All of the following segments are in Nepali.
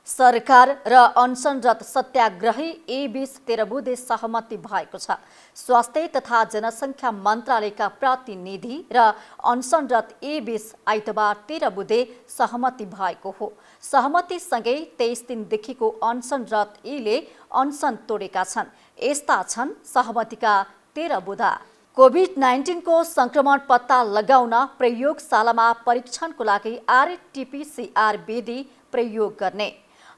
सरकार र अनसनरत सत्याग्रही ए बीच 13 बुँदे सहमति भएको छ। स्वास्थ्य तथा जनसङ्ख्या मन्त्रालयका प्रतिनिधि र अनसनरत ए बीच आइतबार 13 बुँदे सहमति भएको हो। सहमतिसँगै 23 दिनदेखिको अनसनरत एले अनसन तोडेका छन्। यस्ता छन् सहमतिका 13 बुँदा। कोभिड-19 को संक्रमण पत्ता लगाउन प्रयोगशालामा परीक्षणको लागि आरटी-पीसीआर विधि प्रयोग गर्ने,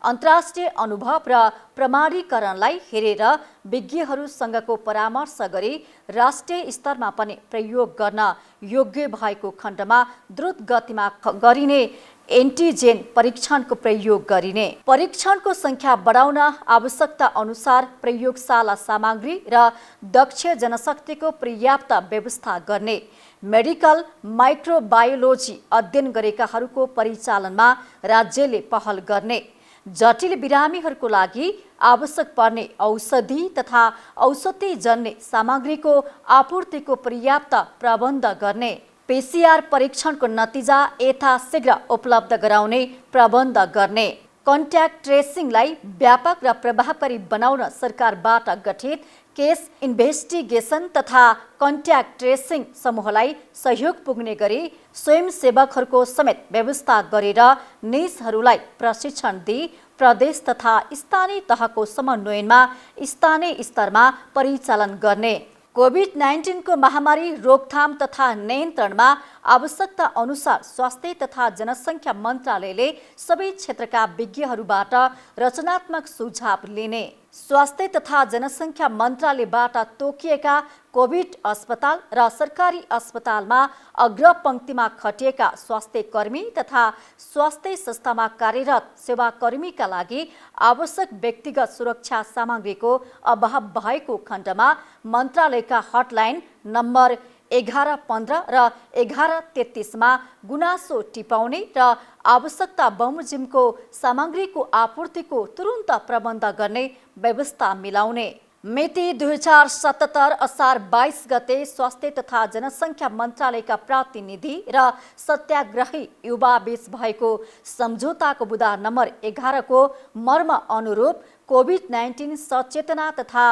अन्तर्राष्ट्रिय अनुभव र प्रमाणीकरणलाई हेरेर विज्ञहरूसँगको परामर्श गरी राष्ट्रिय स्तरमा पनि प्रयोग गर्न योग्य भएको खण्डमा द्रुत गतिमा गरिने एन्टिजेन परीक्षणको प्रयोग गरिने, परीक्षणको संख्या बढाउन आवश्यकता अनुसार प्रयोगशाला सामग्री र दक्ष जनशक्तिको पर्याप्त व्यवस्था गर्ने, मेडिकल माइक्रोबायोलोजी अध्ययन गरेकाहरूको परिचालनमा राज्यले पहल गर्ने, जटिल बिरामीहरूको लागि आवश्यक पर्ने औषधि तथा औषधिजन्य सामग्रीको आपूर्तिको पर्याप्त प्रबन्ध गर्ने, पीसीआर परीक्षणको नतिजा यथाशीघ्र उपलब्ध गराउने प्रबन्ध गर्ने, कन्ट्याक्ट ट्रेसिङलाई व्यापक र प्रभावकारी बनाउन सरकारबाट गठित केस इन्भेस्टिगेसन तथा कन्ट्याक्ट ट्रेसिङ समूहलाई सहयोग पुग्ने गरी स्वयंसेवकहरूको समेत व्यवस्था गरेर निजहरूलाई प्रशिक्षण दिई प्रदेश तथा स्थानीय तहको समन्वयनमा स्थानीय स्तरमा परिचालन गर्ने, कोभिड-19 को महामारी रोकथाम तथा नियन्त्रणमा आवश्यकता अनुसार स्वास्थ्य तथा जनसङ्ख्या मन्त्रालयले सबै क्षेत्रका विज्ञहरूबाट रचनात्मक सुझाव लिने, स्वास्थ्य तथा जनसङ्ख्या मन्त्रालयबाट तोकिएका कोभिड अस्पताल र सरकारी अस्पतालमा अग्रपङ्क्तिमा खटिएका स्वास्थ्य कर्मी तथा स्वास्थ्य संस्थामा कार्यरत सेवाकर्मीका लागि आवश्यक व्यक्तिगत सुरक्षा सामग्रीको अभाव भएको खण्डमा मन्त्रालयका हटलाइन नम्बर 1115 र 1133 मा गुनासो टिपाउने र आवश्यकता बमोजिमको सामग्रीको आपूर्तिको तुरुन्त प्रबन्ध गर्ने व्यवस्था मिलाउने। मिति 2077 असार 22 गते स्वास्थ्य तथा जनसङ्ख्या मन्त्रालयका प्रतिनिधि र सत्याग्रही युवा बीच भएको सम्झौताको बुँदा नम्बर 11 को मर्म अनुरूप कोभिड-19 सचेतना तथा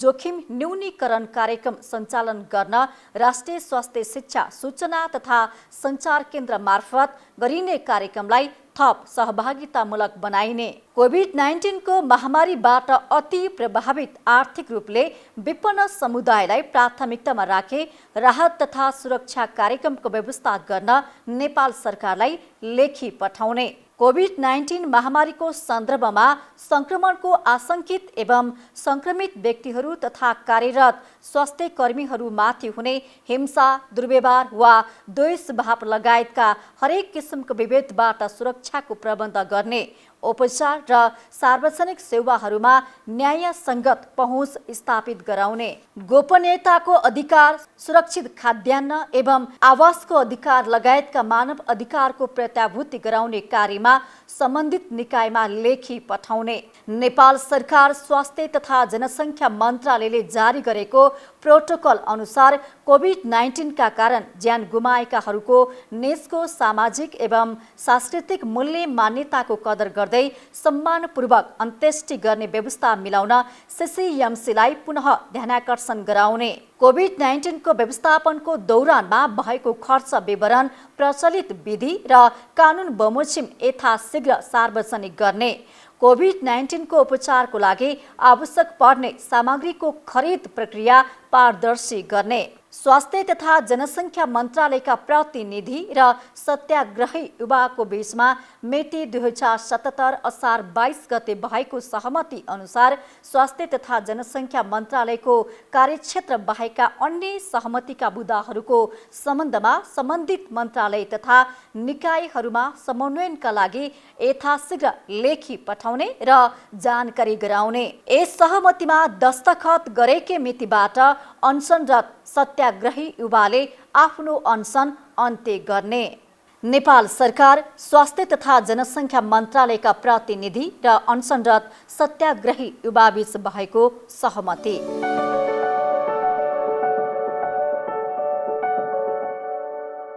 जोखिम न्यूनीकरण कार्यक्रम सञ्चालन गर्न राष्ट्रिय स्वास्थ्य शिक्षा सूचना तथा सञ्चार केन्द्र मार्फत गरिने कार्यक्रमलाई थप सहभागितामूलक बनाइने, कोभिड-19 को महामारीबाट अति प्रभावित आर्थिक रूपले विपन्न समुदायलाई प्राथमिकतामा राखे राहत तथा सुरक्षा कार्यक्रमको व्यवस्था गर्न नेपाल सरकारलाई लेखी पठाउने, कोभिड-19 महामारीको सन्दर्भमा संक्रमणको आशंकित एवं संक्रमित व्यक्तिहरू तथा कार्यरत स्वास्थ्य कर्मीहरूमाथि हुने हिंसा, दुर्व्यवहार वा द्वेषभाव लगायतका हरेक किसिमको विभेदबाट सुरक्षाको प्रबन्ध गर्ने, उपचार र सार्वजनिक सेवाहरूमा न्यायसङ्गत पहुँच स्थापित गराउने, गोपनीयताको अधिकार, सुरक्षित खाद्यान्न एवं आवासको अधिकार लगायतका मानव अधिकारको प्रत्याभूति गराउने कार्यमा सम्बन्धित निकायमा लेखी पठाउने, नेपाल सरकार स्वास्थ्य तथा जनसङ्ख्या मन्त्रालयले जारी गरेको प्रोटोकल अनुसार कोभिड-19 का कारण ज्यान गुमाएकाहरूको निजको सामाजिक एवं सांस्कृतिक मूल्य मान्यताको कदर गर्दै सम्मानपूर्वक अन्त्येष्टि गर्ने व्यवस्था मिलाउन सीसीएमसीलाई पुनः ध्यानाकर्षण गराउने, कोभिड-19 को व्यवस्थापनको दौरानमा भएको खर्च विवरण प्रचलित विधि र कानुन बमोजिम यथाशीघ्र सार्वजनिक गर्ने, कोभिड-19 को उपचारको लागि आवश्यक पर्ने सामग्रीको खरिद प्रक्रिया पारदर्शी गर्ने, स्वास्थ्य तथा जनसङ्ख्या मन्त्रालयका प्रतिनिधि र सत्याग्रही युवाको बीचमा मिति 2077 असार 22 गते भएको सहमति अनुसार स्वास्थ्य तथा जनसङ्ख्या मन्त्रालयको कार्यक्षेत्र बाहेकका अन्य सहमतिका बुँदाहरूको सम्बन्धमा सम्बन्धित मन्त्रालय तथा निकायहरूमा समन्वयनका लागि यथाशीघ्र लेखी पठाउने र जानकारी गराउने। यस सहमतिमा दस्तखत गरेकै मितिबाट अनसनरत सत्याग्रही युवाले आफ्नो अनसन अन्त्य गर्ने। नेपाल सरकार स्वास्थ्य तथा जनसङ्ख्या मन्त्रालयका प्रतिनिधि र अनसनरत सत्याग्रही युवा बीच भएको सहमति।